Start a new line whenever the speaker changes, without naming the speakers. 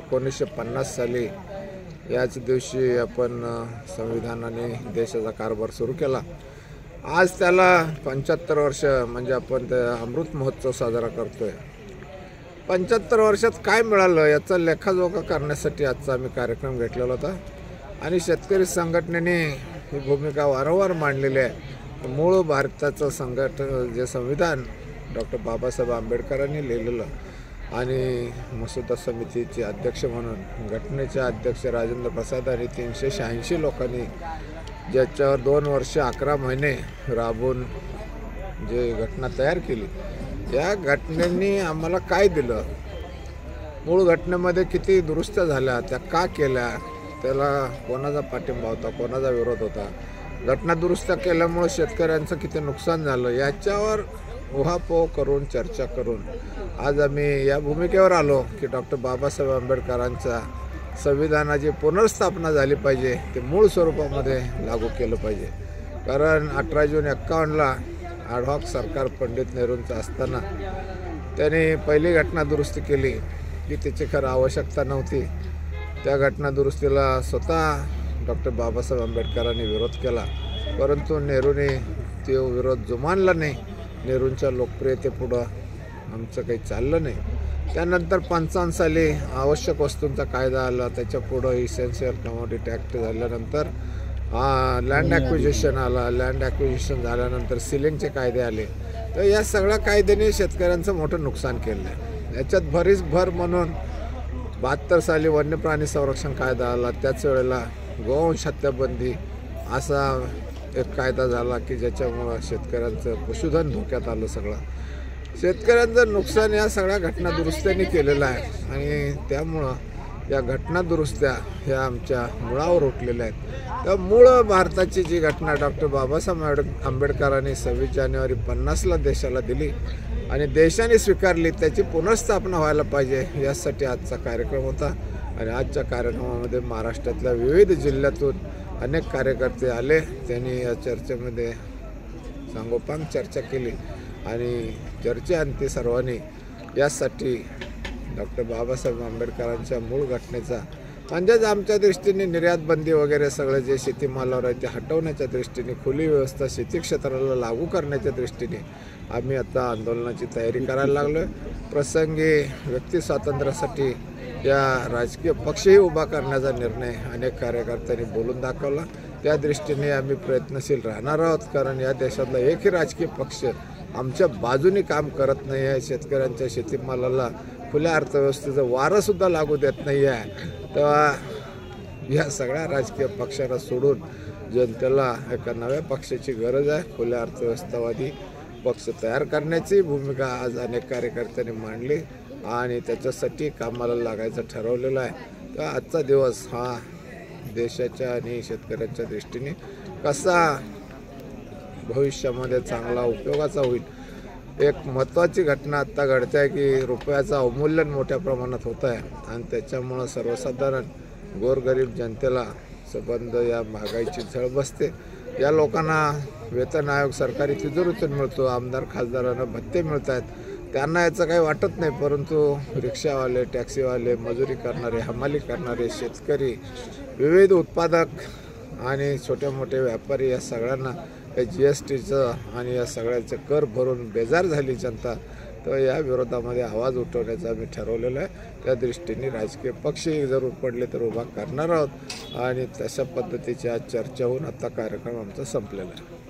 1950 साली याच दिवशी आपण संविधानाने देशाचा कारभार सुरू केला। आज त्याला 75 वर्ष म्हणजे आपण ते अमृत महोत्सव साजरा करतोय। 75 वर्षात काय मिळालं याचा लेखाजोखा करण्यासाठी आजचा आम्ही कार्यक्रम घेतलेला होता आणि शेतकरी संघटनेने ही भूमिका वारंवार मांडलेली आहे। मूळ भारताचं संविधान डॉक्टर बाबासाहेब आंबेडकरांनी लिहिलेलं आणि मसुदा समितीचे अध्यक्ष म्हणून घटनेचे अध्यक्ष राजेंद्र प्रसाद आणि 386 लोकांनी ज्याच्यावर 2 वर्ष 11 महिने राबून जे घटना तयार केली, या घटनेने आम्हाला काय दिलं, मूळ घटनेमध्ये किती दुरुस्त्या झाल्या, त्या का केल्या, त्याला कोणाचा पाठिंबा होता, कोणाचा विरोध होता, घटना दुरुस्त्या केल्यामुळे शेतकऱ्यांचं किती नुकसान झालं, याच्यावर उहापोह करून चर्चा करून आज आम्ही या भूमिकेवर आलो की डॉक्टर बाबासाहेब आंबेडकरांच्या संविधानाची पुनर्स्थापना झाली पाहिजे, ते मूळ स्वरूपामध्ये लागू केलं पाहिजे। कारण 18 जून 51ला ॲडहॉक सरकार पंडित नेहरूंचं असताना त्यांनी पहिली घटना दुरुस्ती केली की त्याची खरं आवश्यकता नव्हती। त्या घटना दुरुस्तीला स्वतः डॉक्टर बाबासाहेब आंबेडकरांनी विरोध केला, परंतु नेहरूने तो विरोध जुमानला नाही। नेहरूंच्या लोकप्रियतेपुढं आमचं काही चाललं नाही। त्यानंतर 55 साली आवश्यक वस्तूंचा कायदा आला, त्याच्यापुढं इसेन्शियल कमोडिटी ॲक्ट झाल्यानंतर लँड ॲक्विजिशन आला, लँड ॲक्विजिशन झाल्यानंतर सिलिंगचे कायदे आले। तर या सगळ्या कायद्याने शेतकऱ्यांचं मोठं नुकसान केलं आहे। याच्यात भर म्हणून 72 साली वन्यप्राणी संरक्षण कायदा आला, त्याच वेळेला गोवंश हत्याबंदी असा एक कायदा झाला की ज्याच्यामुळं शेतकऱ्यांचं पशुधन धोक्यात आलं। सगळं शेतकऱ्यांचं नुकसान या सगळ्या घटना दुरुस्त्यांनी केलेलं आहे आणि त्यामुळं या घटना दुरुस्त्या ह्या आमच्या मुळावर उठलेल्या आहेत। तर मूळ भारताची जी घटना डॉक्टर बाबासाहेब आंबेडकरांनी 26 जानेवारी 50ला देशाला दिली आणि देशाने स्वीकारली, त्याची पुनर्स्थापना व्हायला पाहिजे, यासाठी आजचा कार्यक्रम होता। आणि आजच्या कार्यक्रमामध्ये महाराष्ट्रातल्या विविध जिल्ह्यातून अनेक कार्यकर्ते आले, त्यांनी या चर्चेमध्ये सांगोपांग चर्चा केली आणि चर्चेअंती सर्वांनी यासाठी डॉक्टर बाबासाहेब आंबेडकरांच्या मूळ घटनेचा म्हणजेच आमच्या दृष्टीने निर्यात बंदी वगैरे सगळं जे शेतीमालावर आहे ते हटवण्याच्या दृष्टीने, खुली व्यवस्था शेती क्षेत्राला लागू करण्याच्या दृष्टीने आम्ही आता आंदोलनाची तयारी करायला लागलो आहे। प्रसंगी व्यक्ती स्वातंत्र्यासाठी या राजकीय पक्षही उभा करण्याचा निर्णय अनेक कार्यकर्त्यांनी बोलून दाखवला। त्या दृष्टीने आम्ही प्रयत्नशील राहणार आहोत, कारण या देशातला एकही राजकीय पक्ष आमच्या बाजूने काम करत नाही आहे। शेतकऱ्यांच्या शेतीमालाला खुल्या अर्थव्यवस्थेचं वारंसुद्धा लागू देत नाही आहे। तेव्हा या सगळ्या राजकीय पक्षांना सोडून जनतेला एका नव्या पक्षाची गरज आहे। खुल्या अर्थव्यवस्थावादी पक्ष तयार करण्याची भूमिका आज अनेक कार्यकर्त्यांनी मांडली आणि त्याच्यासाठी कामाला लागायचं ठरवलेलं आहे। तर आजचा दिवस हा देशाच्या आणि शेतकऱ्यांच्या दृष्टीने कसा भविष्यामध्ये चांगला उपयोगाचा होईल, एक महत्त्वाची घटना आत्ता घडते आहे की रुपयाचं अवमूल्यन मोठ्या प्रमाणात होत आहे आणि त्याच्यामुळं सर्वसाधारण गोरगरीब जनतेला संबंध या महागाईची झळ बसते। या लोकांना वेतन आयोग सरकारी तिजोरीतून मिळतो, आमदार खासदारांना भत्ते मिळत आहेत, त्यांना याचं काही वाटत नाही, परंतु रिक्षावाले, टॅक्सीवाले, मजुरी करणारे, हमाली करणारे, शेतकरी, विविध उत्पादक आणि छोटे मोठे व्यापारी या सगळ्यांना GSTचं आणि या सगळ्याचं कर भरून बेजार झाली जनता। तर या विरोधामध्ये आवाज उठवण्याचं आम्ही ठरवलेलं आहे। त्या दृष्टीने राजकीय पक्षही जरूर पडले तर उभा करणार आहोत आणि तशा पद्धतीची आज चर्चा होऊन आता कार्यक्रम आमचा संपलेला आहे।